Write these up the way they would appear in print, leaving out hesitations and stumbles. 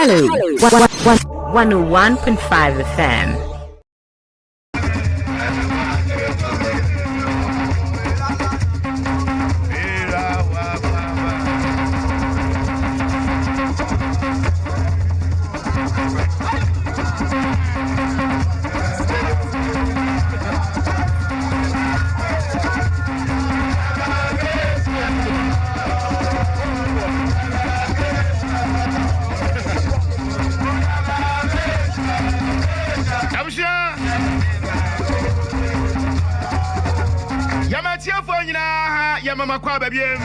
Hello, 101.5 FM. Mama Kwaba bien.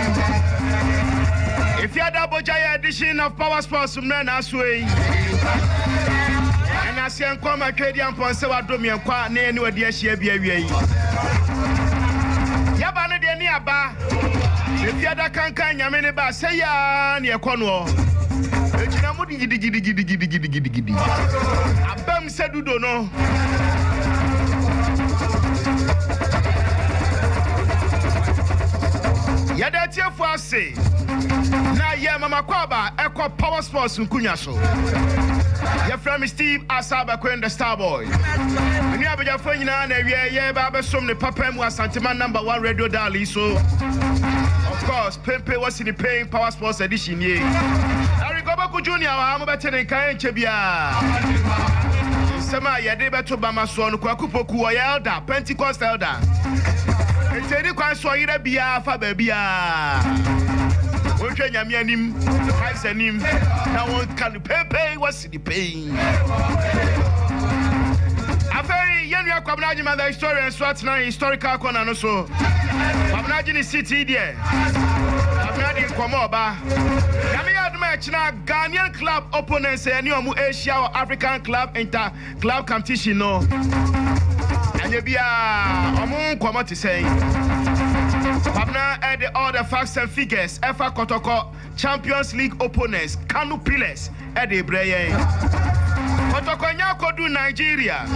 If you had a Bojaya edition of Power Sports from Asway, and I see and come a Canadian Ponsewa Domi and Qua near New Dia Shebia. Yabana de Niaba. If you had a cancan Yamineba, say ya near Cornwall. Jinamudi giddy. Abam said, you don't know. Yada tia for say na ye Mama Kwaba ekọ Power Sports nkunya so ye from Steve Asaba Kwenda Starboy ni abeja fo nyina na wie ye ba besom ne papa mu Asantema number 1 radio dial so of course Pempe was in the paying Power Sports edition ye Arigobaku Junior wa mo betene kan enche bia sema ye de beto ba maso no kwakupoku o elder Pentecost elder Tedi kwa so yire bia fa ba bia. Wonhwe nyame anim, Christ anim. Na won kan pepe was the pain. Afei yenu akwabna agima the historian swat na historical corner no so. Kwabna agini city there. Kwabna di nkomo oba. Yame aduma china Ghanaian club opponents eni omu Asia or African club inter club competition no. Anyebia omun kwamo ti say Pabna add all the facts and figures Efa Kotoko Champions League opponents Kanu Pillars at the Breye Kotoko nyakodu Nigeria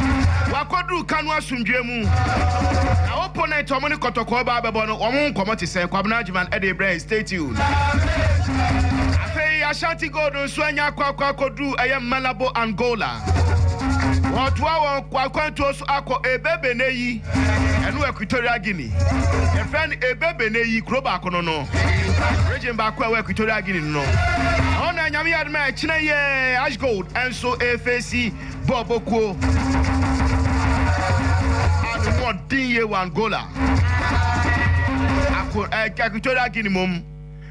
wakodu Kanu Asundwemu na opponent omuni Kotoko ba bebono omun kwamo ti say Kwabna Jiman at the Breye stay tuned Afei Ashanti Gold nso anya kwakodu ayem Malabo Angola What one kwakwanto so akọ ebebe neyi enu Equatorial Guinea. Your friend ebebe neyi kroba akono no. Region ba kwa Equatorial Guinea no. Ona nyame adma china ye Ash Gold enso FAC Boboko. Anu mo dinye Angola. Ako Equatorial Guinea mom.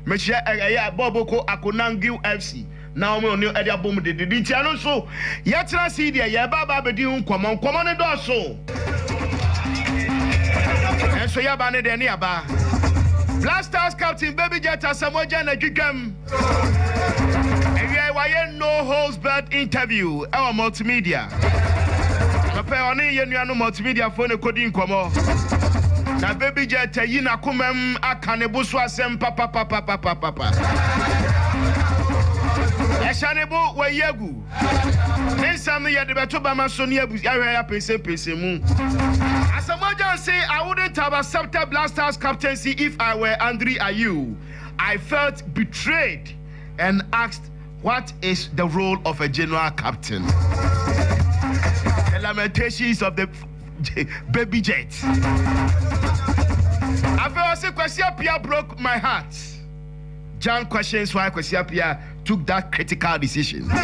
Meche ya Boboko Akonangiu FC. Now we only area bomb the Tiano so yet I see there ya baba be di nkomo ne do so and so ya ba ne de ne aba Blasters captain Baby Jet Asamoah na twitwam why no holds barred interview our multimedia papa oni ye nuano multimedia phone kodi nkomo na Baby Jet yi na komam aka ne bo so asem papa Eshanebo wa yegu. Nensam ye de beto ba maso ne abu ya pese mu. Asamoah say I wouldn't have accepted Blasters captaincy if I were Andre Ayew. I felt betrayed and asked what is the role of a general captain. The lamentations of the Baby Jet. I felt Kwesiapia broke my heart. John questions why Kwesiapia took that critical decision. Baby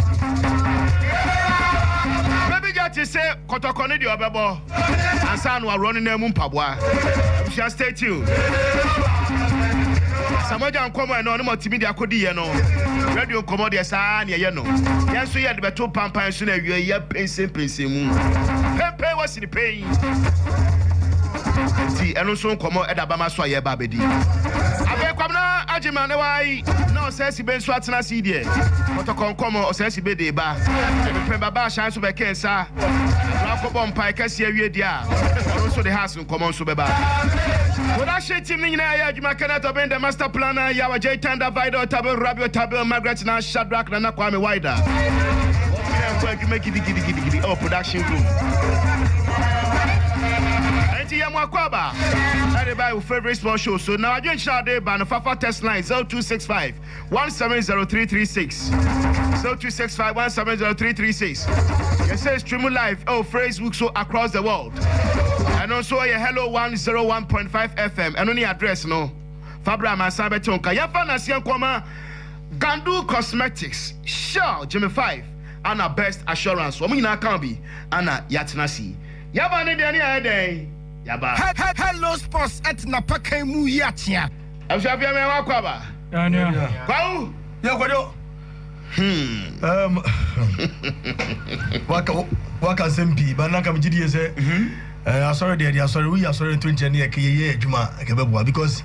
Jet say Kotoko ni di obebo. Ansa no running na mu mpaboa. We shall stay tuned. Samoja nkomo no multimedia kodi ye no. Radio nkomo de sa na ye no. Yenso ye de beto pampan so na wie ye pensen mu. Pepe was in the pain. Ti eno so nkomo edaba so ye ba bedi. Abe kwamna agima ne wai no sesi ben so atena si die. Kotoko nkomo sesi be de ba. Pepe baba shan so be kensa. Akọ bompa kase awie dia. Ono so the house nkomo so be ba. Woda she team ni na ya agima Kenneth Ben the master planner ya wa J Tanda Vido Table Rabio Table Margaret na Shadrack na Kwame Wider. Make it oh production room. Eti Yamwakwaba. Everybody your favorite sports show. So now I join Shade by the Fafa test line 0265 170336. 0265 170336. You say streaming live Facebook so across the world. And also a hello 101.5 FM. And only address no. Fabra Masabetonka. Yafana Siankoma Gandu Cosmetics. Shell Jimmy 5. Anna Best Assurance. Wamina Kambi. Anna Yatinasi. Yaba ne de ani Yaba. Hello sports at Napaka mu yatia. Abshabia me wakwaba. Anya. Kwao? Yakodo. Waka sempi banaka mjidi ese sorry there sorry we are sorry to engineer keye adwuma akebeboa because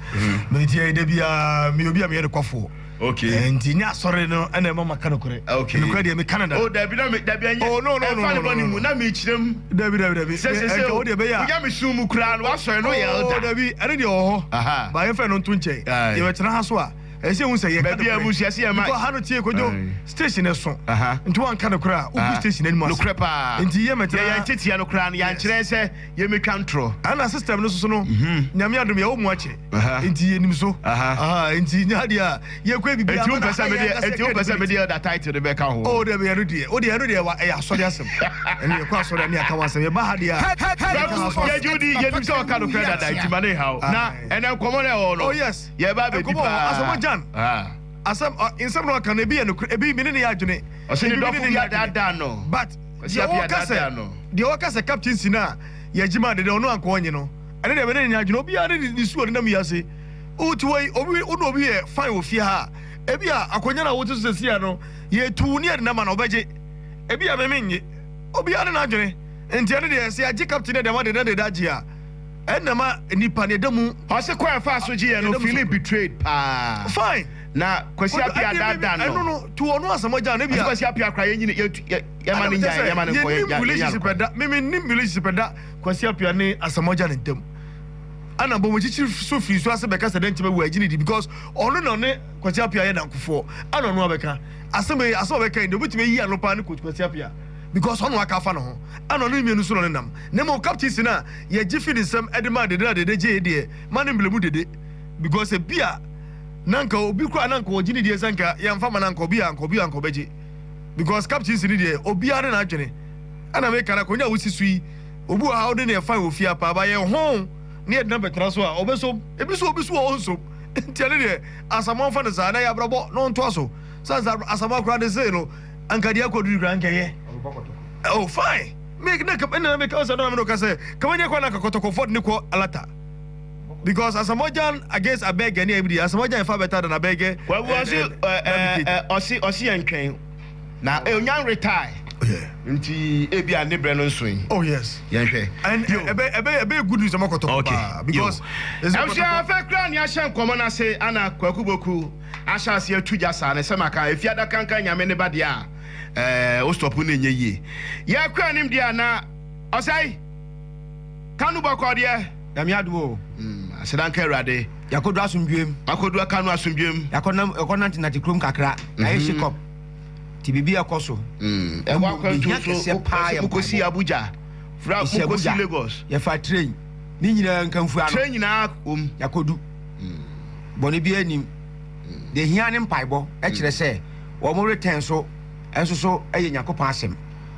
me tie de bia me obi am ye kwafo. Okay. And nya sorry no na mama kana kore. Okay. No kore me Canada. Oh, Dabi na anya. Oh no. Na me chirem. Dabi. Say o de be ya. Ya me sumu kura no asori no ye Oh, Dabi, ene de ho. Aha. Ba ye fa no nto nche. Ye wetena ha so a. Ese hu say ye Baby abusia se ma. Ko ha no tie kojo station eso. Aha. Nti wan kana kura o station ani mas. No krepa. Nti ye metena. Ye titia no kura no ya nkyere se ye me kantro. Ana system no so no. Nyame adom ye wo mu ache. Nti ye nim so. Aha. Nti nya dia ye kwa bibia. Enti o pesa me dia that title de be ka ho. Oh, de be no die. O de no die wa e asori asem. Ene ye kwa asori ani aka wasem ye ba ha dia. Ya judi ye nim so ka no kura that nti mane ha. Na ene komo le ho no. Oh yes. Ye ba be dipa. Asam in some no can be no e bi ne ya adwene. O se ni dofu ya dada no. But ya dada no. The worker say captain sina ye jima de no anko onye no. Ene de be ne nya adwene obi ya ne ni suo ne nam ya se. Uti wai obi e fine ofie ha. Ebi a akonya na wotu so sia no ye tu ne de na ma no beje. Ebi a me menye. Obi ya ne na adwene. Enti ene de se agi captain de ma de daji a. Enama nipa ne damu. O se kwa fa so ji no feeling betrayed pa. Fine. Na kwasi apia dada no. No to ono asamoja na bia. Kwasi apia kra ye nyine ye ma ne nya ye ma ne ko ye. Relationship da. Me nim relationship da. Kwasi apia ne asamoja ne ntam. Ana bo mo chichi so free so ase beka sedent be wa agini di because ono no ne kwasi apia ye dankofo. Ana no abeka. Aseme beka inde obetime yi anopa ne kwasi apia. Because ono aka fa no ho. Ana no mienu so no nam. Ne mo captain sina ye gifi ni sam edema de je de. Mane mblemu dede. Because e bia nanka obi kwa nanka ogini die sanka yamfa mananka obi anko beji because captain sini die obi are na adwene ana me kana konya wosisui obu ha ode na fa ofia pa ba ye ho ne edna betra so a obeso ebiso onso ntiale die asamo fa ne sa na ya brabo no nto aso sanza asamo akra de say no anka dia kodu kra anka ye oh fine make na make us na me no ka say kamanya kwa na kakotoko ford ne ko alata. Because Asamojan against Abeg and everybody, Asamojan far better than Abeg. Well, was it Osi and Train? Now, a young retire. Yeah. Nti ebi a ne breno swing. Oh yes. Yenhwe. And a good news amakoto. Okay. Because Elsia fa kra ni ahye nkomo na se ana kwakuboku ahya se atuja sa ne se maka efiada kankan nyame ne bade a o stop na enye yie. Ye kra nim dia na osai kanu bokode Yami aduo. Asedanka Erade. Yakodu asumdwem. Makodu akanu asumdwem. Yakona ntinati krom kakra. Na yeshikop. Ti bibi akoso. E wa kwantu so mukosi Abuja. Fra mukosi Lagos. Ye fa train. Ni nyina nkamfu ano. Train nyina Yakodu. Boni bi anim. De hia ne mpaibo e kire se wo mo return so enso so eye Yakopon asem.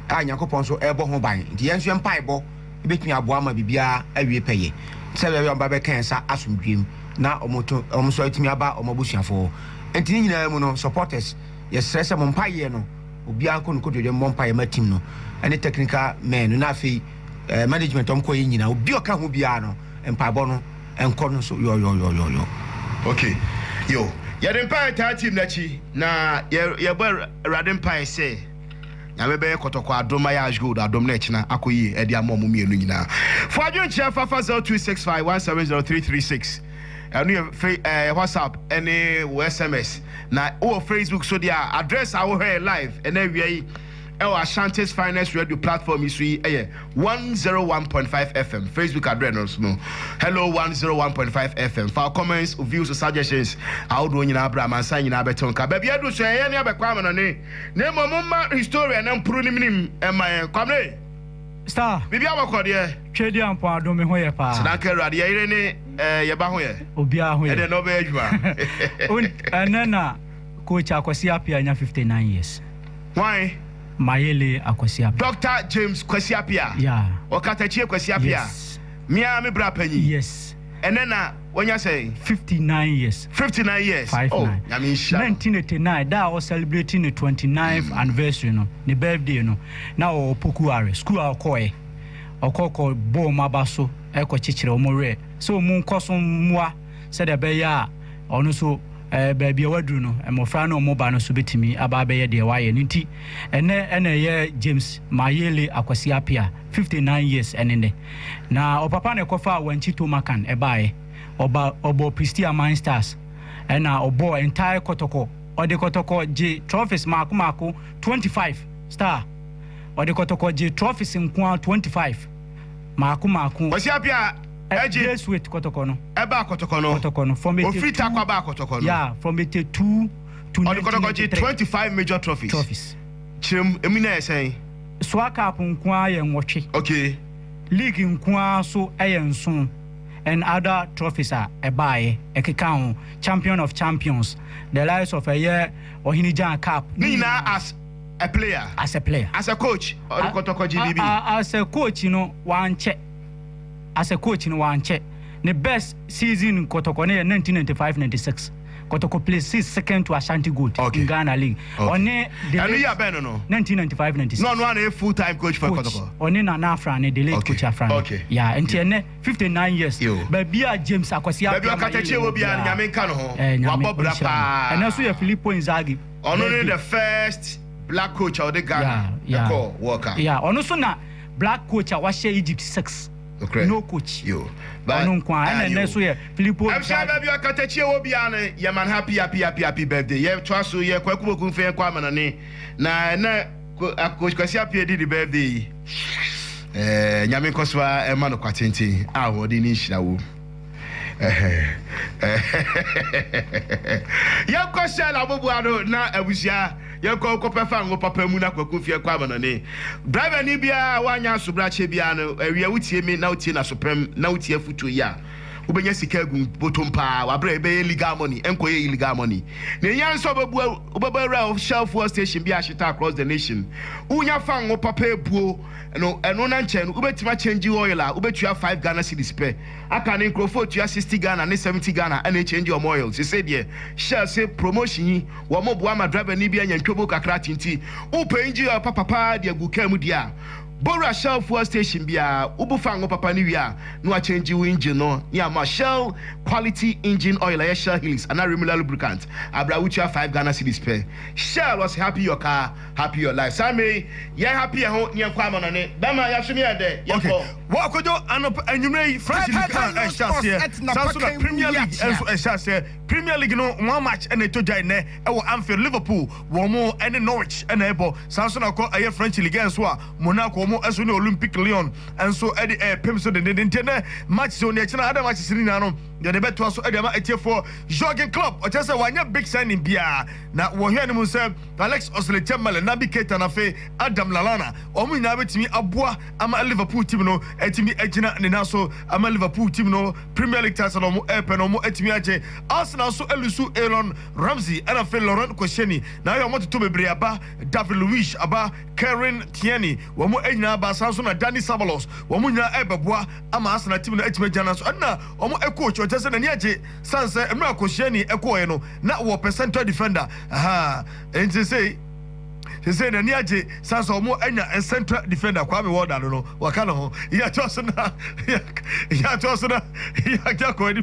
A Yakopon so ebo ho ban. Nti yenso mpaibo ebetumi aboa ma bibia awie peye. Sebe we amba be kansa asumdwem na omoso atumi aba omabusuafo enti nyina mu no supporters yes stress mo mpaye no obi anko no kododwe mo mpaye ma team no ene technical men na afi management omko yi nyina obi oka ho bia no mpabo no enko no so yo okay yo ye den mpaye ta team na chi na ye bo radin mpaye say nyame be kotoko adoma ya gold adom na ekina akoyi edi amom mienu nyina fo adwon chia fafa 0265170336 anu WhatsApp any SMS na o Facebook so dia address our here live and every our Ashanti's Finest Radio platform is 101.5 FM Facebook address no hello 101.5 FM for comments views or suggestions how do you Abraham and sign in Abetonka baby I do say any abekwa no ne momma historian and prunim em my come Star. Bibi abakode. Twedi ampo ado me ho ye pa. Sanka Awurade ye ne ye ba ho ye. Obia ho ye. E de no be adwuma. Enena coach Akwasi Appiah nya 59 years. Why? Mayele Akwasi Appiah. Dr. James Kwasi Appiah. Yeah. Okatachi Kwasi Appiah. Yes. Mia me bra panyi. Yes. Enena wonya say 59 years. 59 years. 59. I mean 1989 that was celebrating the 29th anniversary no. The birthday no. Now Opokuare school akoye. Okoko bo mabaso eko chichire omore. So mu nkoso mua said e be ya ono so baby wadru no emofra no mo ba no so betimi aba be ye de waye nti ene ye James Mayele Akwasi Appiah 59 years enene na opapa ne kofa wanchi tomakan e bae obo Pristia Mine Stars na obo entire Kotoko ode Kotoko G trophies mako 25 star ode Kotoko G trophies nko 25 mako Kwasi Appiah Yes, with Kotokono. Eba Kotokono from it. Ofita kwaba Kotokono. Yeah, from 82 to 25 major trophies. Chim emina say. Swaka punkwa ye nwoche. Okay. League nkwa so ayenso and other trophies are ebae ekeka champion of champions. The likes of a year Ohinijan Cup. Nina as a player. As a coach. Or Kotoko GBB. As a coach, you know, one check. As a coach in one check. The best season in Kotoko 1995-96. Kotoko placed second to Ashanti Gold in Ghana League. Okay. And you are better no? 1995-96. No one a full-time coach for Kotoko. Only Nana Fran, the late coach Afran. Okay. Yeah, and 59 years. But Bia James Akwasi Appiah. Baby Okatachi will be an Yamin Kano. And also your Filippo Inzaghi. Only the first black coach of the Ghana. Yeah. Walker. Yeah. Also na black coach I was Egypt 6. Okay. No coach. You. But no kwa and then so yeah Filippo. I'm sure baby Okatachi will be an Yaman happy birthday. Yeah, trust you. Yeah, kwaku kunfe kwa manane. Na coach Kwasi Appiah did the birthday. Nyame koswa e mano kwatenti. Ah, wodi ni hirawo. Ya kwasha la bobuado na abusia ya ko pefa ngo papa mu na kwaku fie kwa manane. Driver ni bia wanya sobrache bia no awia wutie mi na wutie na sopem na wutie futu ya. Ubenya sika gu botompa wa bra be illegal money enkoye illegal money na yan so obabara of Shell fuel station bi ashita across the nation unya fa ngo papa ebuo no eno na nche no ubetima change oil a ubetua 5 Ghana cedis per aka ne microphone tua 60 Ghana ne 70 Ghana and change your oil say there Shell say promotion yi wo mo bo ama driver ni bi anya ntwobo kakra tinti upe inji papa de agu kam dia Bora Shell fuel station bia ubufango papa ni wia no a change you engine no ya ma Shell quality engine oil ya Shell Helix and a regular lubricant abra wucha 5 Ghana cedis per Shell was happy your car happy your life Sammy ya happy ho ni kwa ma no ne bama ya sumi ade ya ko wa kojo anop anwumre French League kan ehyasie sanso na Premier League enso ehyasie Premier League no one match and etoja ne e wo Anfield Liverpool wo mo and Norwich and ebo sanso na ko aye French League enso a Monaco mo enso ne Olympique Lyon enso e de pemso de ne match so ne china ada match siri na no de beto so e de ma etiefo Jurgen Klopp o chese wanya big signing bia na wo hwe ne mu se Alex Oxlade-Chamberlain Naby Keita na fe Adam Lallana o mu nya betimi aboa ama Liverpool team no etimi agina ne naso ama Liverpool team no Premier League title no mo epe no mo etimi age Arsenal so elusu Aaron Ramsey and fe Laurent Koscielny na yo mo to bebre aba David Luiz aba Kieran Tierney wo mo anyina aba sanso na Dani Ceballos wo mo nya ebeboa ama Arsenal team no etimi agina so na o mo coach o tese na ni age sanse emra Koscielny ekoye no na wo percentile defender aha enti say na ni age sanse o mo anya central defender Kwame Warder no waka no ya toso na ya jako ni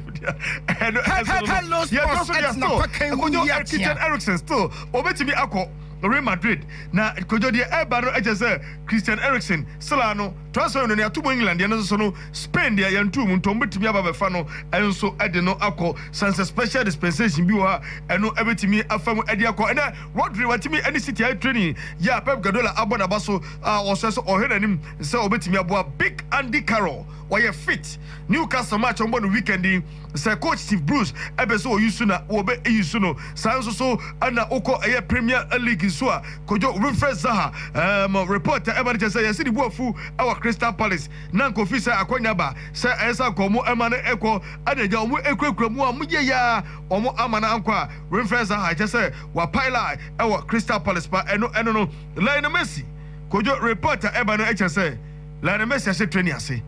hello sports at na pakan Christian Eriksen still obetimi akọ Real Madrid na kojo de eba no ejese Christian Eriksen Solano transfer no ne atumo England no so no Spain de yantu mu ntom betimi aba befa no enso ede no akọ sans special dispensation bi wa eno ebetimi afam ede akọ ena Rodri watimi any city training ya Pep Guardiola abona baso oseso oheranim se obetimi aboa Big Andy Carroll why fit Newcastle match on one weekend say coach Steve Bruce ebeso oyusuna obe eyusuno sanso so ana oko Premier League so a kojo Wilfred Zaha reporter everybody say yes the boafu our Crystal Palace na nkofi sɛ akonya ba sɛ ɛsa kɔmo ɛma no ɛkɔ adaja ɔmo ekura mu a mo ye ya ɔmo ama na ankɔ a Winfrey Zaha kyɛ sɛ wa pilot ɛwɔ Crystal Palace pa ɛno no Lionel Messi kojo reporter ɛba no ɛkyɛ sɛ Lionel Messi ahyɛ training ase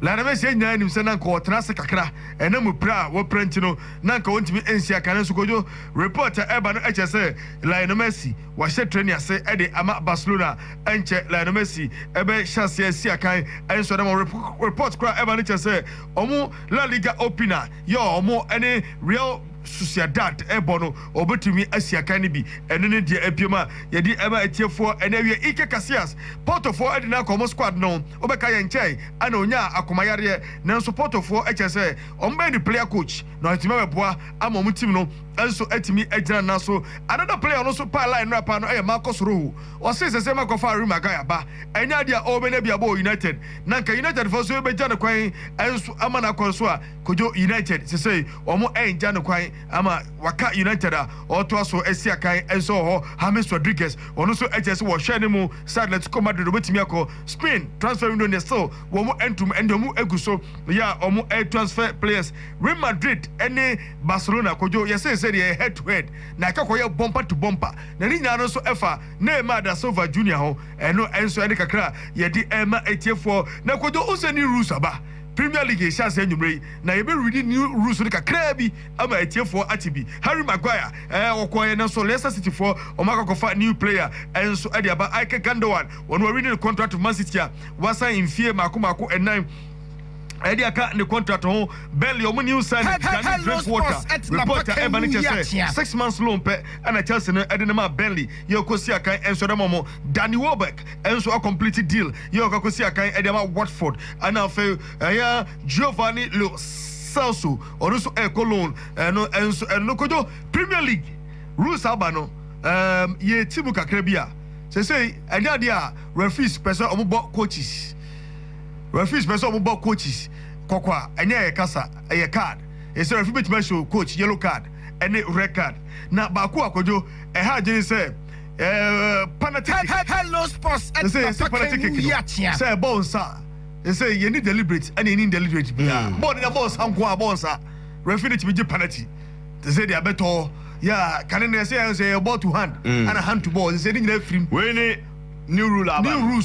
Lionel Messi enya nim sɛ na nka ɔtena ase kakra ɛna mu pra wo prenti no na nka wontimi ensia kan nso kojo reporter ɛba no ɛkyɛ sɛ Lionel Messi wahyɛ training ase ɛde ama Barcelona ɛnkyɛ Lionel Messi ɛbɛ hyɛse asia kan ɛnso dɛm report kora ɛba no kyɛ sɛ ɔmo La Liga opener yɛ ɔmo ɛne Real Sociedad ebono obetumi asiaka ne bi eno ne de apiema ye di ema etiefo ena wie Ike Casillas Portofo adina komo squad no obeka ye nchai ana onya akomayare nanso Portofo eche se ombe ni player coach na otima beboa ama omu team no enso etimi agira na so another player no so pa line rap no e Marcos Rojo o se makofa Real Madrid ba enya dia obene bia bo United nanka United for so be jana kwan enso ama na konso a kojo United se omo enja no kwan ama waka United a oto so esia kan enso ho James Rodriguez ono so HS wo hwe ne mu Atletico Madrid obetimi akọ Spain transfer window ne still wo mo entum endomu eguso ya omo transfer players Real Madrid ene Barcelona kojo yese say head to head na akakoye bumper to bumper na ni nya no so efa Neymar da Silva Junior ho eno enso ene kakra ye di ema etiefo na kojo useni rules aba Premier League is just anyway. Now you be reading new rules like a crabby. I'm a tier for Atibi. Harry Maguire, Okoye, so Leicester City for Omaka Kofa new player, and so Adiaba Ike Gandowan. When we're reading the contract to Man City, was I in fear Makumako and 9. Eddie aka ne contract ho Belly omo new sign Danny Drinkwater reporter Ebani say 6 months loan pe and Chelsea no Eddie ma Belly yo kosi aka enso dem mo Danny Welbeck enso a complete deal yo kosi aka Eddie ma Watford and afa Giovanni Lo Celso oruso Colon no enso no kojo Premier League rules aba no ye timu kakra bia say enya dia referees person omo bo coaches referees person omo bo coaches kokwa enye kasa eye card e say referee betime show coach yellow card ene red card na ba ko akojo e ha je say penalty hello sports at the say bonsa e say you need deliberate and you need deliberate but the boss anko bonsa referee to be penalty they say they are better yeah can they say ball to hand and a hand to ball they say they free we need new rules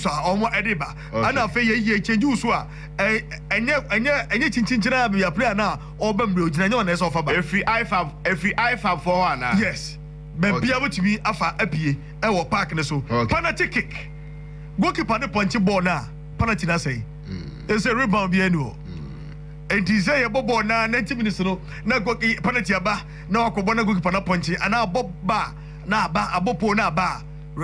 are omo ediba and afa ye change so a enye chinchinchina be player na obamre ogina nye one so fa ba every I5 for one yes be bia wotimi afa apie e wo park ne so penalty kick goalkeeper ne punch ball na penalty na say e say rebound be any o and he say ball na 90 minutes no na goalkeeper penalty aba na akobo na goalkeeper na punch ana bob ba na ba abopo na ba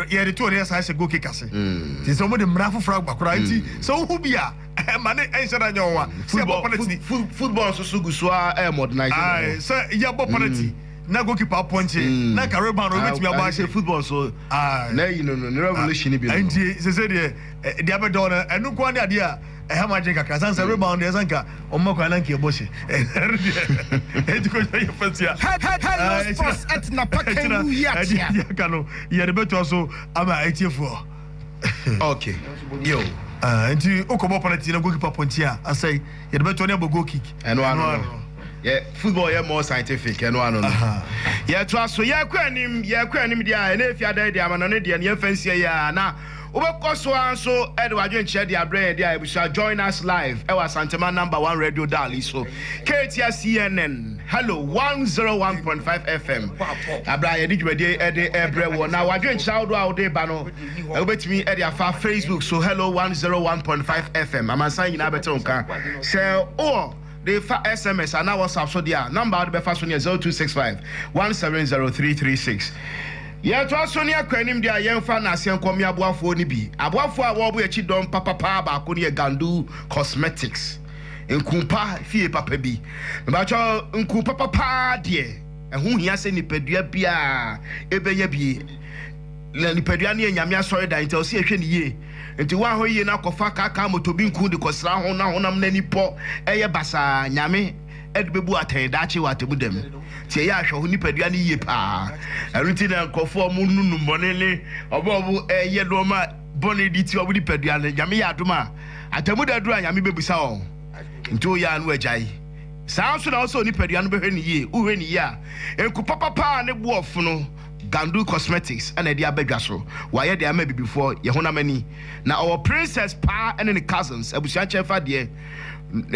yeah the two of us go kick us it's somebody mrafo frag bakura nti so who bia mane enshara nyowa football so gusua modernize ai so ya bo penalty na go keep punch na ka rebound obetimi aba say football so na you know no revolution bi nti say the abedon enu kwa ade a ha magic kakra sansa rebound dey sanka omma kwa nanke boshi ediko ya fatia hello sports at na pakenu ya kanu ya de beto so ama etiefo okay yo nti okobo penalty na goalkeeper punch a asai ya de beto ne bo goal kick eno yeah football yeah more scientific eno ano yeah to aso yeah kwanim dia na efiada dia ama no ne dia ne fancy ya na Ubekoso anso Edward Nche di abre dia ebusa join us live ewa Santema number 1 radio dial so KTS CNN hello 101.5 FM abra ye di dwede ede ebre wo na wadwe nche awdo awde ba no ubetimi ede afa Facebook so hello 101.5 FM amansan nyina beto nka se o the SMS and WhatsApp so dia number the first one 0265 1703336 yeah, to Sonia Quenim, dear young fan, as young come aboafo ni bi. Aboafo a wo bo echi don papa ba ko ne Gandu Cosmetics. Nkumpa fie papa bi. Ba cho nkumpa papa de. Ehun hia se nipadua bia ebeye bi. La nipadua ne nyame asori dan nti o se ehwe ne yie. Nti wa ho yie na kofa kaka motobi nku de kosra ho na honam na nipo eye basa nyame edbebu atendachi watemu dem. Tie ya hwe ho nipadua ne yie pa. Aruti na nkofo mu nunu monene obobu eye do ma bone di ti obudi pedua ne nyame ya adoma atamu da dura nyame bebusa wo nto ya anu agyae saa so na wo so ni pedua no behwe ni yie uhwe ni ya enku papa ne boofo no Gandu Cosmetics and the abedwa so why they maybe before ye honamani na our princess pa and the cousins abusia chefa de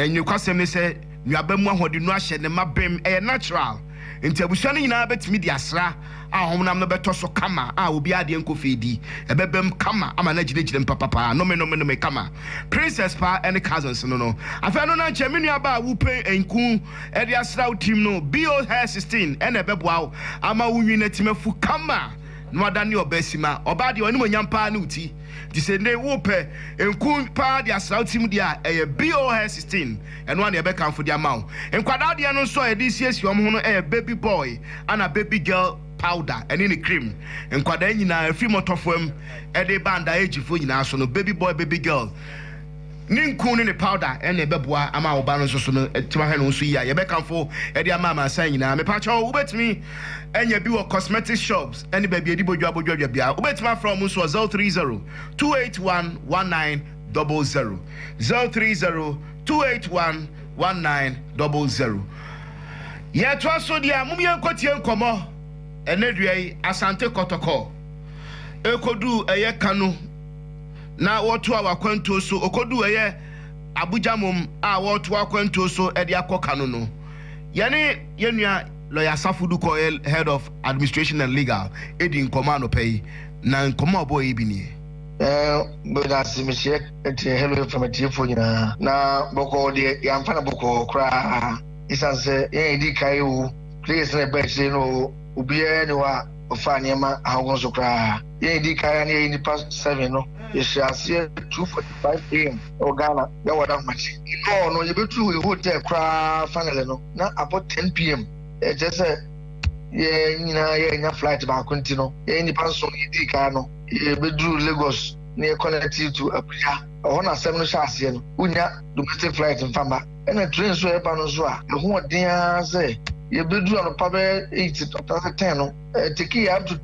you kwasem ne say nuabamu ahode nu ahye ne mabem e natural nti abusia no nyina betimi di asra a honam no beto so kama a obi ade nkofedi ebebem kama ama na gine papa no me kama princess pa and the cousins no afa no na nche me nuaba wupe enku e de asra team no BO hair 16 and ebeboa ama wunwi na timafu kama no adane obasima oba de oni monyampa na uti di se ne wupe enku pa de asra team dia e BO hair 16 and one e be kan for dia maw enkwada de no so e di siesie om ho no e baby boy and a baby girl powder and in the cream enkwada nyina afi motofam e de banda ejifo nyina so no baby boy baby girl ninku ne powder and e beboa ama oba no so no tima he no so ya ye be kanfo e de ama ma san nyina me pa cha wo betimi enya bi wo cosmetic shops any baby edi bodwa bia wo betima from so 030 281 1900 030 281 1900 ye to so dia mumye nkotie nkomo enedui asante kotoko ekodu eye kanu na wotu awakwanto so okodu eye Abuja mum a wotu akwanto so e de akokanu no yene yenua lawyer Safudu Koel head of administration and legal edin command pay na nkomo boy bi ni but as me check hello from a telephone na boko de yamfa boko kra isanse ye di kai u please na be say no obiye ni wa ofa niema ahon so kra ye di kai na ye ni past 7 no ye share 2:45 am o Ghana ya wada match no ye betu we hotel kra finally no na about 10 pm just ye nya flight ba continue ye ni paso ye di kai no ye bedu Lagos na connected to Abuja ona asem no shase no unya domestic flight mfamba ena train so e ba no so a ho odin say ye bedu an pa be 8 to 10 no take up to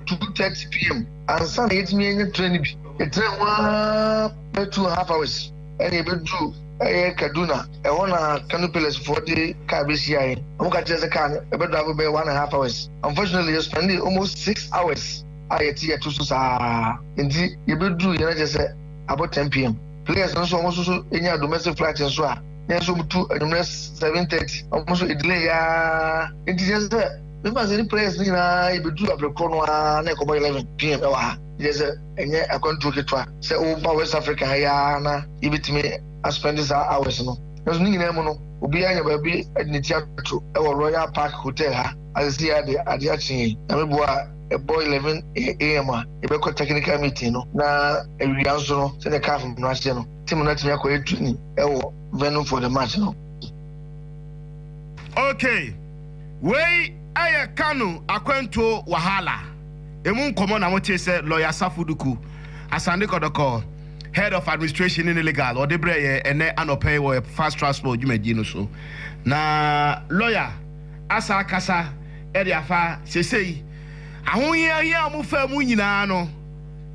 2:30 pm and sun it me any train bi e train 2.5 hours and ye bedu Kaduna ona Canopilas for the car BCI o ka tese car e bedu about 1.5 hours unfortunately you spend almost 6 hours ayeti ya tusu sa ndi yebedu yana jese about 10 pm players no so almost so enya domestic flight so a nya so mutu anumre 7:30 almost delay ya ndi jese me ba se players ni na yebedu abrekro no na ko 11 pm wa jese enya akonto ketwa se o ba West Africa ya na ibitimi spend this hours no so ni nyina mu no obi anya ba bi adniti ato e wo Royal Park Hotel ha azia ade achi na meboa about 11 am e be ko technical meeting no na ewia so no se the car from no ase no team na timi akọ etuni e wo venue for the match no. Okay, we aya kanu akwanto wahala emu nkomo na motie se lawyer Safuduku Asante Kodoko head of administration in illegal or the breye ene anopay wo fast transport jumeji no so na lawyer asa kasa e afa sesei ahoye amufa mu nyina no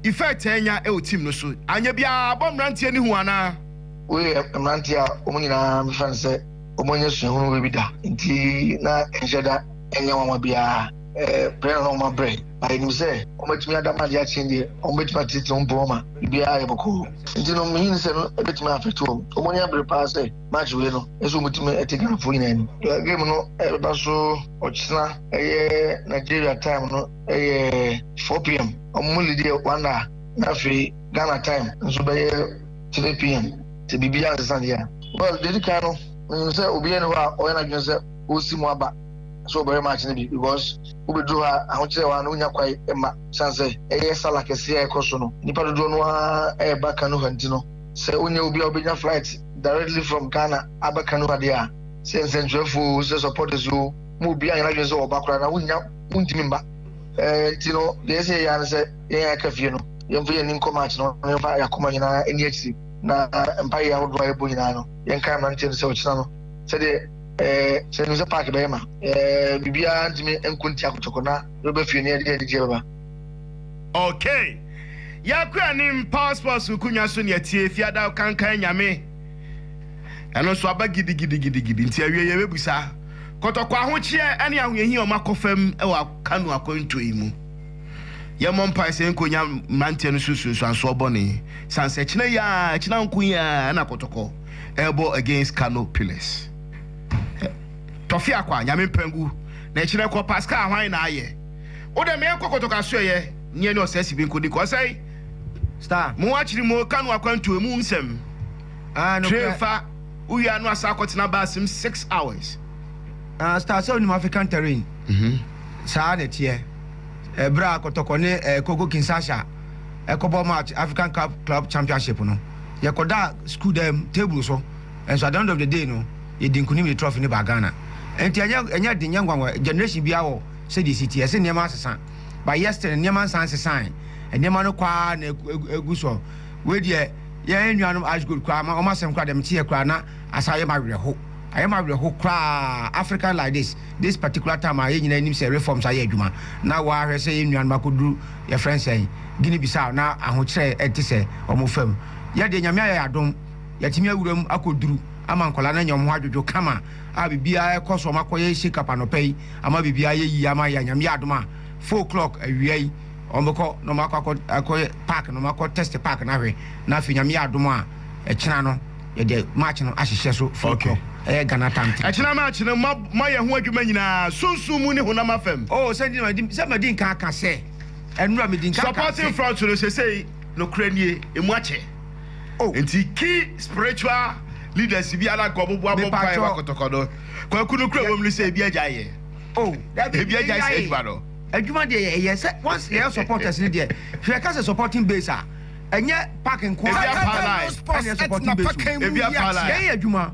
effect enya e o team no so anya bia bomrantie ni hu ana we mrantie a omunyina me fan se omonye suhunu we bida nti na enjeda enya wama bia prayer no ma break by him say ometumi adama dia chinde ometumi titi omboma bia ayeboko nti no mean say no ebetumi afeto omonye bre pass match we no eso ometumi etika fo nyina ni game no eba so ochina Nigeria time no 4 pm omuli dia wana na free Ghana time nso be 3 pm te bibia sandia well dedika no say obi ene wa oyana dwen say osimu aba so very much because we do ahochere wa no nya kwai ema chance sala kese e koso no nipa do no baka no hanti no say onya obi obenya flight directly from Ghana abaka no ade a say nsentwefo say supporters you mu bi anya dwen say obakora na wonya untimi mba tino de say ya say ya kafie no yemfo ye ni match no yemfa yakoma nyina eni achi na empire ya wodo ayi bo nyina no yenka man tin say ochina no say de se no se park be ma bibia ndimi enkunti akotoko na robe fie ne de baba. Okay, yakura nim power sports kunya so ne tie fiada kankan nyame eno so aba gidi nti awie ye bebusa kotokwa ahochie ene ahoyehi o makofam e wa kanu akonto yimu ye mompa se nkonya mante no susu anso obone sanse china ya china nkunya na kotoko ebo against Kano Pillars tofi akwa nyame mpangu na china ko Pascal hwan na aye o de me kokotoka so ye nye no sesi bi nkodi ko sai Star mo achiri mo Kano akwanto emu nsem no trefa uyi anu asakotena basim 6 hours Star so ni African terrain saa de tie bra kotoko ne Kogo Kinshasa kobo match African Club Championship no ye koda school dem table so and so at the end of the day no ye dinkuni me trophy ne ba Ghana enti anya de nyangwa generation bia wo say the city say niam asesa by yesterday niam sanse sign niam no kwa na egu so we de ye nnuanum as good kwa ma o masem kwa dem tie kwa na asaye ma werho I am African like this particular time I need say reforms aye adwuma na wa say nnuan makodu your friend say Guinea Bissau na ahokyere etise omofam ye de nyame aye adom yatimi awuram akoduru ama nkola na nyom ho adwojo kama a bibia ekoso makoye shika panopai ama bibia ye yi ama ya nyame adom a 4 o'clock awiai ombeko no makọ park no makọ test park na hwe na fi nyame adom a ekina no ye de match no ahihye so 4 o'clock Ghana time. Achina match no ma ye ho adwuma nyina sunsun mu ni honam afam. Oh, send madin kan say. Enura medin kan. Supporting front no say no kranie emu ache. Oh, enti key spiritual leaders bi ala go bobo pai wa kotokodo. Kwa kunu kura wom say bi ajaye. Oh, that be ajaye say ba do. Adwuma de ye say once ye supporters ni there. If you can supporting base ah. Enye parking ko. Enye supporting base. Ebi apala. Ye adwuma.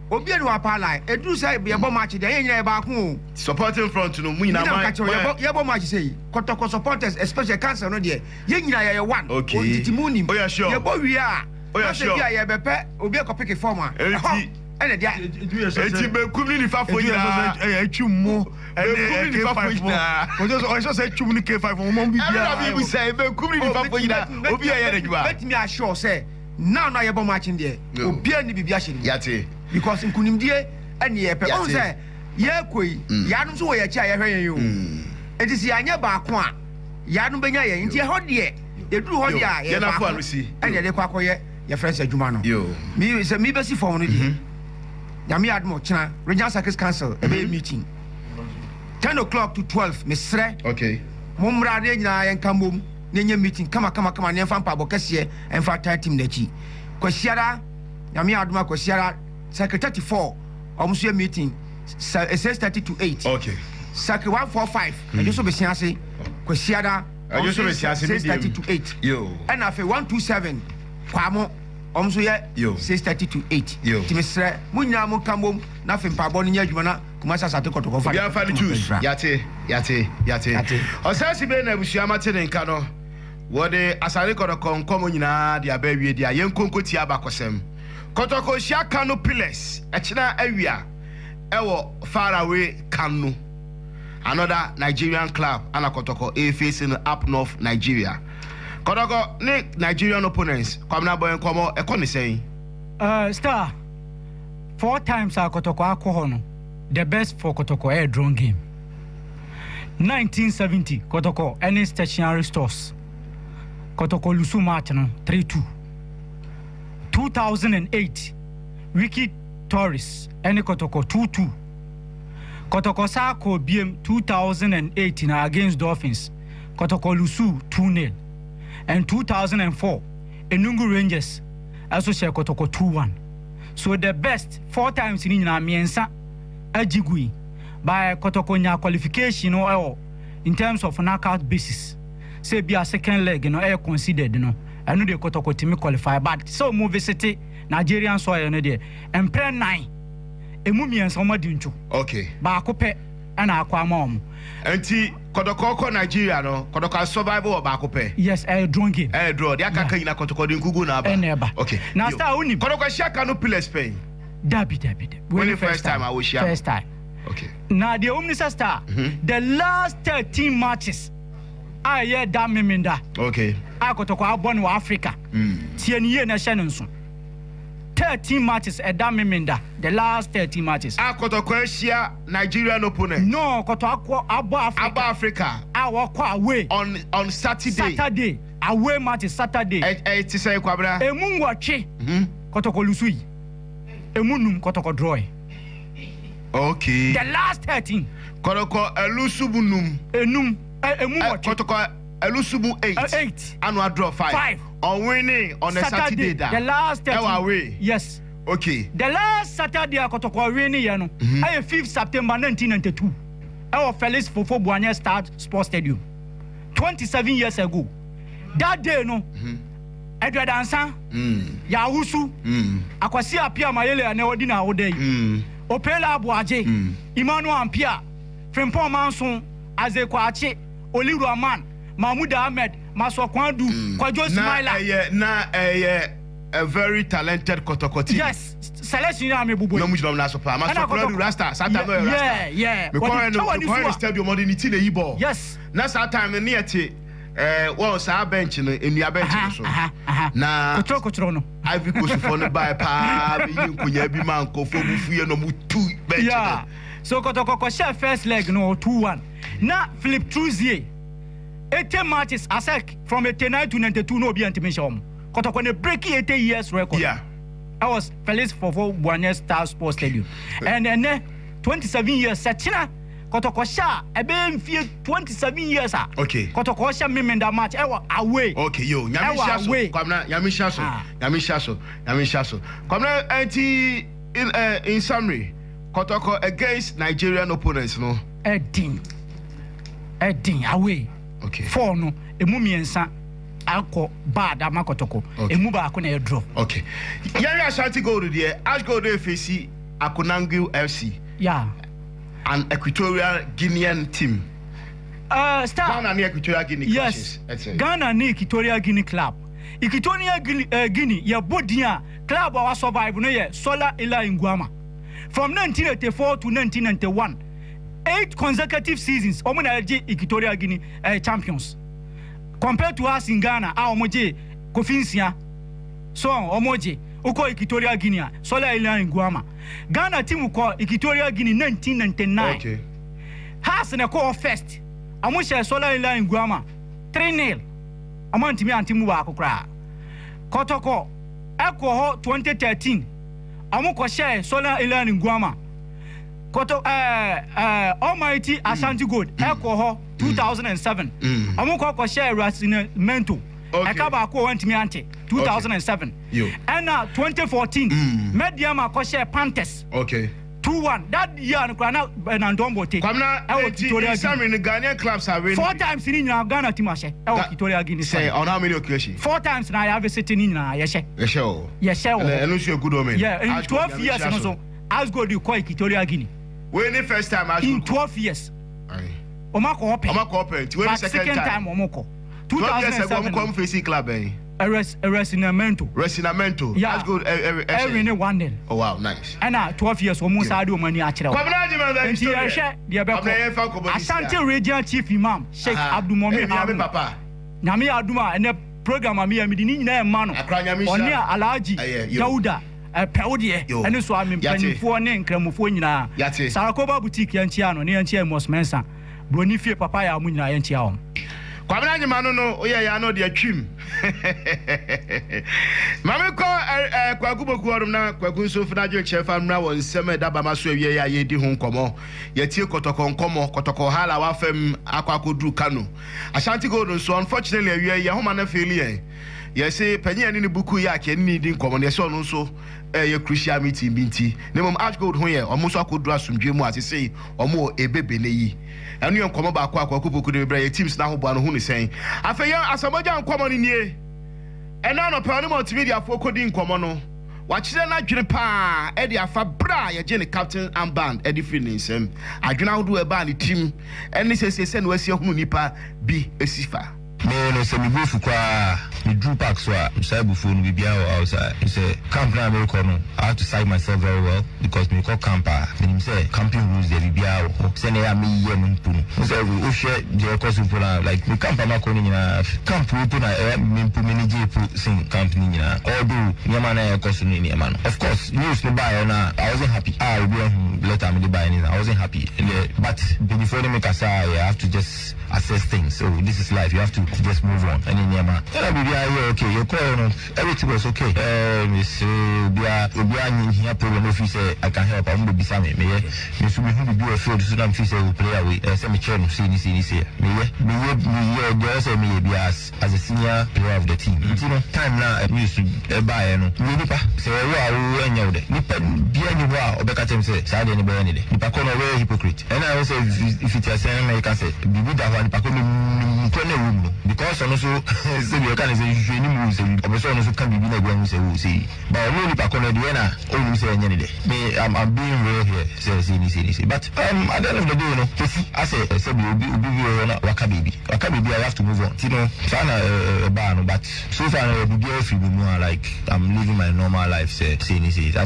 Obi enu apala edu say ye bo match de ye ba ko supporting front no mu nyina man ye bo match say kotoko supporters especially cancer no de ye nyina ye one titimunim ye bo wi a say bia ye bepe obi ekopeke form a ene dia eti be kumni ni fafo nyina atwummo ene ni fafo nyina o so say twum ni K5 mo bi bia bi say be kumni ni fafo nyina obi ye de djuma let me assure say now ye bo match there obi ani bibia hye yate because nkunimdie ene ye pe on say ye koi ya no so ye chia ye hwen yo enti si anya ba ko a ya no benya ye enti ho de eduru ho de a ye na fo anusi ene de kwa koye ye friends adwuma no yo mi say mi be si form no di ya mi admo china regional circus council e be meeting 10 o'clock to 12 mesre okay mumra de nyina ye nkambom na nya meeting kama ne mfa mpa bokese e mfa team na chi kwasiara ya mi admo kwasiara Secretary 34 almost meeting 6:30 to 8. Okay. Secretary 145. I just be siase kwasiada. I just be siase 6:30 to 8. Yo. And afi 127 kwamo almost 6:30 to 8. Yo. Timisre munya mo kambom na afi mpabo ni adwuma na kumasa sate kotoko fa. Ya fa ni choose. Yate. Osasi be na abusia mate ne nka no. Wo de asare kotoko nkomo nyina de abawie de ayenkonko ti abakosem. Kotoko Shia Kano Pillars echina awia ewo far away Kano another Nigerian club ana Kotoko facing up north Nigeria. Kotoko ne Nigerian opponents kwamna boy nkomo ekoni say Star 4 times our Kotoko akohono the best for Kotoko air drone game 1970 Kotoko any stationary stores Kotoko lusu match no 3-2 2008 Wiki Torres and Kotoko 2-2 Kotoko Sako BM 2018 against Dolphins Kotoko Lusu 2-0 and 2004 Enungu Rangers also Kotoko 2-1 so the best 4 times in Miensa Ajigui by Kotoko nya qualification or in terms of knockout basis say be a second leg air considered I know the Kotoko team qualify, but so move city Nigerian soil no there. And pre 9, a mummy and some dinchu. Okay. Bakope and Aquamom. Anti Kotoko Nigeria no Kotoko survival or Bakope. Yes, a drone game. A draw. The Akaka in a Kotoko in Kuguna. Okay. Now start only Kotoko Shia Kano Pillars Spain. Dabi. When the first time I was share. First time. Okay. Now the only star. The last 13 matches. ye da memenda Okay. a kotoko abon wa Africa tie ni ye na hye nso 13 matches da memenda the last 13 matches Kotoko Asia Nigerian opponent. no kotoko abo Africa Aba Africa a wako away on Saturday away match Saturday it is say kwabra emu ngwatwe kotoko lusui emu num kotoko draw okay the last 13 kotoko elusubunum enum emu ngwatwe kotoko elusubu 8 anu draw 5 on winning on a Saturday the last 13 away yes okay the last Saturday kotoko winning ye no ay 5th September 1992 our Felix Fofo Buanya Start Sports Stadium 27 years ago that day no Edward Ansa ya husu akwasi apia mayele ane odi na odai opela abuaje Emmanuel Ampia Frimpong Manson Azekwache Oliru Aman Mahmoud Ahmed Masokwandu Kwajo Smiler a very talented kotokoti yes selection ya mebubo no mujino na sopa Masokwandu Rasta Satan no Rasta yeah me kwa stadium odi ni ti na yibo yes na sa time ni ete well sa bench no enua bench so na kotro no Ivy Coast for no buy pa bi nkunya bi man kofo bu fuye no mu tu bench yeah so kotoko share first leg no 2-1 na Philip Truzier 80 matches asek from 89 to 92 no obi antimishom kotoko ne break 80 years record yeah I was Felix Fofo Buanya Star Sports Stadium and then 27 years Sachina kotoko sha ebe mfie 27 years okay kotoko sha memenda match away okay yo nyamisha kwamna nyamisha so kwamna anti in summary kotoko against Nigerian opponents no Edin away okay 4 no emu miensa akọ bad amakotoko emu ba akọ na draw okay yari Ashanti Gold there Ash Gold face Akonangu FC yeah an Equatorial Guinean team star Ghana and Equatorial Guinea yes Ghana and Equatorial Guinea club Equatorial Guinea ya bodia club wa survive no ye Sola Ila Nguama from 1984 to 1991 8 consecutive seasons omuna Equatorial Guinea champions compared to us in Ghana omoje Kofinsia so omoje uko Equatorial Guinea Sola Ila Nguama Ghana team ko Equatorial Guinea 1999 okay has na call first amusha Sola Ila Nguama 3-0 amantimi antimu ba akokra kotoko eko ho 2013 amuko share Sola Ila Nguama koto Almighty Ashanti Gold eko ho 2007 amuko ko share Racine Mento ekaba ko wantimi ante 2007 and 2014 Mediama ko share Panthers okay 2-1 that year na Ndombo take kwamna Victoria in Ghanaian clubs have win 4 times in Ghana team ashe Victoria Guinea say on how many occasions 4 times na have visited in yeshe and also good omen yeah in 12 years and so as go the call Victoria Guinea when the first time in 12 years omako open when second time omako 2007 come face club Resinamento yeah that's good every 1-0 oh wow nice and 12 years almost I do money achira Ashanti regional chief imam Sheikh Abdul Mumin papa nyame aduma and the program ami amidi ni nyina emma no oni Alhaji Dauda pewde ene so am mpanifo ne nkramofo nyina Sarakoba boutique yanchia no ne yanchia Mosmensa broni fie papa ya mu nyina yanchia om kwamna nyima no oye ya no de atwim mame ko kwaguboku orum na kwagun so fina je chefa mra won seme da ba maso awie ya ye di ho nkomo ye tie kotoko hala wa fam akwakodru Kano Ashanti Gold nso unfortunately awie ye homa na failure ye say panyi ani ne buku ya ke ni di nkomo ne so no nso ye crucial meeting binti ne mom Ash Gold ho ye omo so akodru asomdwe mu ase sei omo ebebe ne yi anu ye nkomo ba akwakoboku de bra ye teams na ho bo anu hu ne sen afeya asamoja nkomo ni nie ena no pa no multimedia fo kodi nkomo no wachire na dwene pa e de afa bra ye je ne captain armband e de finisem adwena hodo e ba ne team eni sesese na wasi hunu nipa bi esifa no se mi bufu kwa me drew back so I cyber phone be outside. He said camp na America no. I have to cite myself very well because me call camper. Then he said camping rules there be out. Say na me ye mpunu. He said we share the course mpuna like me camp na ko ni na camp mpuna me mpunu je pu sing camp ni na. Although nyama na course ni nyama no. Of course news no buy na I wasn't happy. I be let me buy anything. I wasn't happy. But before they make a say I have to just assess things. So this is life. You have to just move on. And in Yama, okay, your call, everything was okay. Miss here program officer, I can help. I'm going to be some me. You should be who be a field so I'm officer will play away. Some channel see this here. Me girls me be as a senior player of the team. You know, time now I used to buy no. Nipa say wow enyo de. Nipa bia ni wow obeka tem say say any boy any de. Nipa kono we hypocrite. And I also if it is America say bibi da nipa kono room no because ono so say you can say you any move say obeso ono so can bibi na gwa say we say but no nipa kono de na onu say enye de. Me I'm being real here say but at the end of the day no I say obi na waka baby I have to move on. You know trying no but so far bibi free me like I'm living my normal life say at the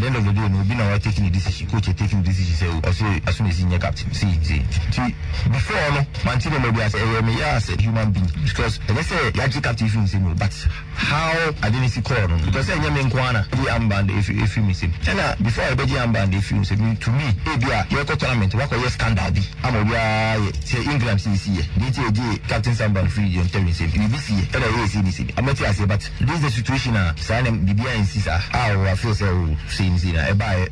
end of the day no be now taking the decision coach taking the decision say as soon as senior captain see before no man tell me as a human being because let's say yaji captain say no but how I didn't see call no because say nyame nkwana the armband if you miss him and before I be armband if you say to me ebia your tournament what your scandal be am obia say England see DJ captain armband free you tell me say you see and I see this I'm not say but this is the situation say na bibia insist I feel say na e buy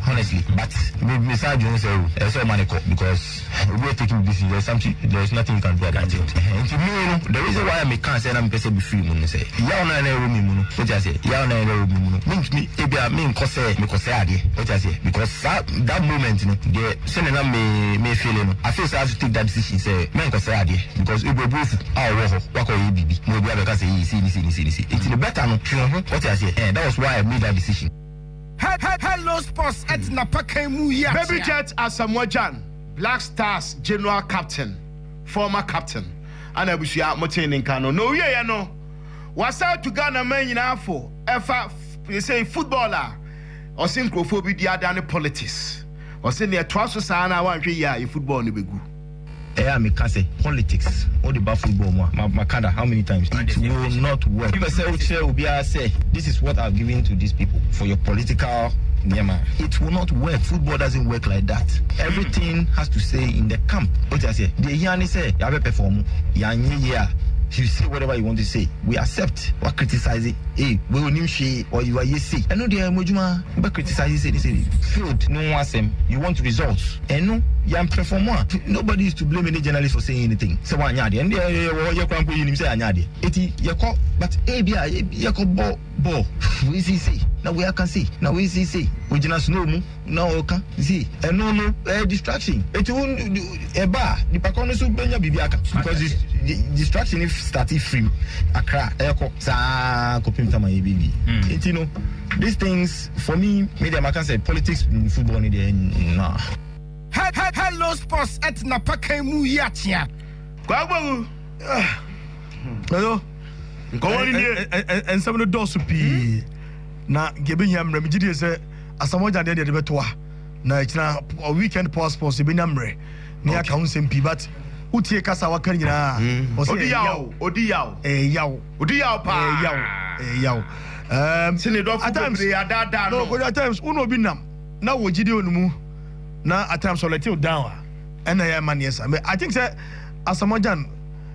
honestly but me say you say so manico because we're taking this there's nothing you can do about it. And to me, the reason why I can't say I'm be free mun say. Ya na na room mun. What I say? Ya na na room mun. Means me ebia me cause ade. What I say? Because that moment you know, the say na me feeling no. I feel so I have to take that decision say me cause ade because it go both what call bibi. No be able to say see. It's the better no. What I say? That was why I made that decision. Hello Sports at Napakemu ya. Baby Jet Asamoah Gyan, Black Stars general captain, former captain. And I wish you are motivating Kano. No, yeah, no. What's out to Ghana man in Afo? You say footballer or synchrophobia, the other politics. Or say near twice a sana 1 year in football in the Begu. Me can say politics. All about football, Makanda. How many times? It will not work. If I say, this is what I've given to these people for your political. It will not work. Football doesn't work like that. Everything has to say in the camp. What I say, the Yanni say, you have a perform. You say whatever you want to say. We accept or criticize it. Hey, we will name she or you are yes. I know they are Mojuma, but criticize it. Field, no one same. You want results. And no, you are performer. Nobody is to blame any journalist for saying anything. So one yard, and you can't put him say anyadi. You call, but you call ball. We see. Now we can see. Now we see. We just know now can see. And no distraction. It won't a bar. The Pacono Subenya Bibiaka because this distraction if started free. Accra, Eko, Sa, Kopimta, my baby. You know, these things for me, maybe I can say politics in football. Nah. Hello Sports at Napakemu Yatia. Kwabu. Hello. Go on in here. And some of the doors will be. Na gebe nyam remjidi se Asamoah Gyan de betoa na ichina weekend passport se benyamre ne aka hunsem pi but utie kasa waka nyina odi yaw pa sine do fu bebre adada no at times uno bi nam na wo gidi onumu na at times let you down and I am yes I think say Asamoah Gyan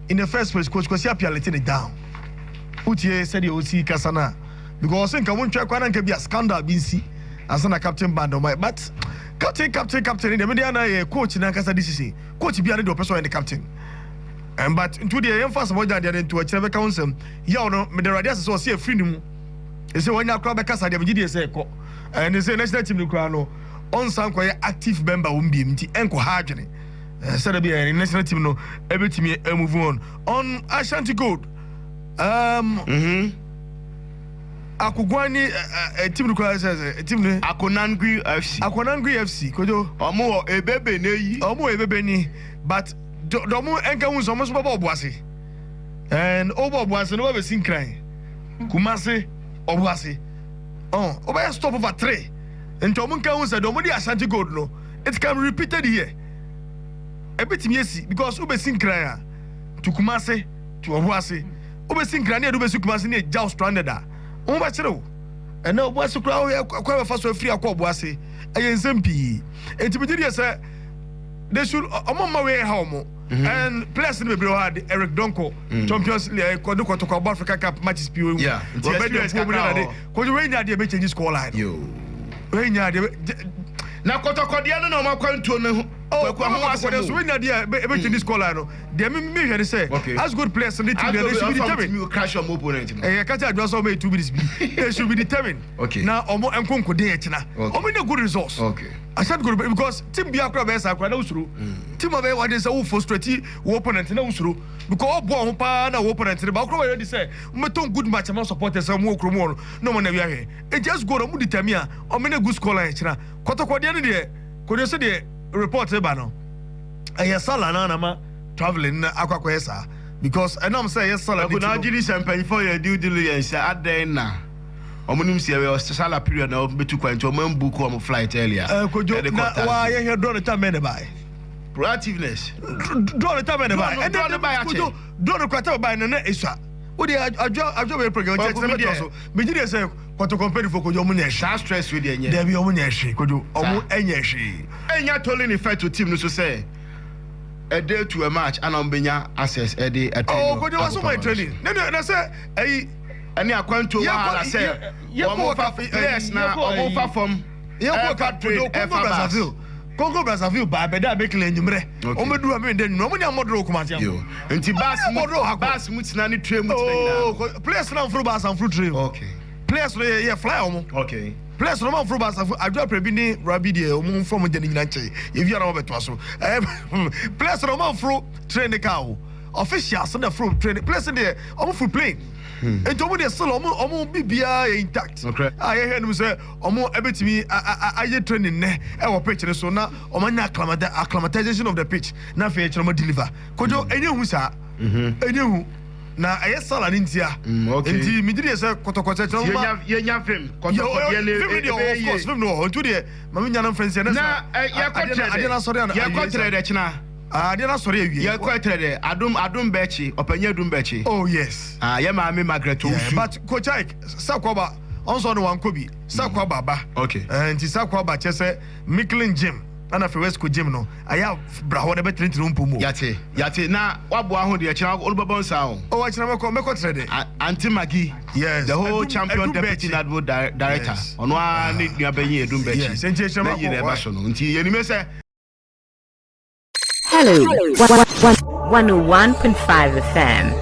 in the first place coach Kwesi Appiah let it down utie said the OC kasa na because I think I won't try quite and be a scandal binsi as a captain band on my but captain in the media na coach in Ankasa this coach be the person and the captain and but into the emphasis about that into a chair council you know me the radius so see a free mu they say when you crowd Kasa they be say ko and they say national team no no on some quite active member won be nti enko hardwene said be a national team no every team move on Ashanti Gold Akugwani team requires team Akonangwi FC kojo omo ebebe neyi omo ebebe ni but domo enka hu so mo so bobo ase and over was no ever seen crying. Kumasi, Obuasi. Oh, over stop over 3. And Tomunka was a Domodi Ashanti Gold. No, it can be repeated here. A bit yes, because Ube seen crying to Kumasi, to Obuasi. Ube seen crying to Besukumasi near Joust stranded. Oh, that's true. And now what's the crowd? Quite fast or free a Kobuasi. I am Zempi. And to be sir, they should among my way home. And players in the Bro had Eric Donko, Champions League, Koduko to Africa Cup matches. Yeah, because you rain at the bench in this score line. You rain at the now Kotokodiano no more going to oh, win at the bench in this score line. They may say, as good players need to be determined. You crash your opponent. I can't just made 2 minutes. They should be determined. Okay. Now, Omo and Conco Deachina. Omo no good results. Okay. I said good because Tim Biakra Besa Quado through. Tim Abe, what is a frustrated opponent no through. Because Bon Pan opponent, the Bakro already said, Maton good match among supporters some more Cromon. No one ever here. It just go to Muditamia or many good scholar in China. Kotokodian there. Could you say the report Ebano? I hear Salanama traveling Aquaquesa because I know I'm saying yes, Salah. Could not do champagne for your due diligence at the end now. Omunum see we sala period now be too quite to man book on flight earlier. Could you why you draw the time by proactiveness? Draw the time by and draw the by draw the quarter by the Isha. What I job program also. Media say what to compare for Kojomun stress with the there be Omuneshi, could you Enyeshi? And you're totally fair to team to say a day to a match and on Benya access a day at oh, could you also my training? No, I say and I want to I say yes now over from Congo Brazzaville by Beda Bekele Numre. Omedu Amen, then no money model command you. And Tibas Mutinani train. Oh, place now for Bass and fruit train. Okay. Place yeah, fly on. Okay. Place no man for Bass. I drop a bini Rabidi, from the Ninache. If you are over to us. Place no man for train the cow. Officials on the fruit train. Place in there, almost for plane. And Tommy is still almost be intact. Okay. I heard him say, almost every to me, I training our pitch. So now, acclimatization of the pitch. Now, for each deliver. Could you any who's a any now I saw an India. Okay. And the media said, Kotokocha, you film. Of course, no, today, Mamma friends. Now, I didn't sorry. I didn't sorry. You're quite ready. Adum Bechi, Openya Dumbechi. Oh, yes. Yamami Margaret. But Coach Ike, Sakwaba, also no one could be Sakwaba. Okay. And Sakwaba, Chese, Micklin Jim, and a West Jim. No, I have Brahwa between Rumpumu. Yate. Now, what boy, the child, all Babon sound. Oh, I never come back ready. Auntie Maggie. Yes. The whole champion deputy Nadwood director. On one need near Benny Dumbechi. Yes, and Jason until you say. Hello, 101.5 FM.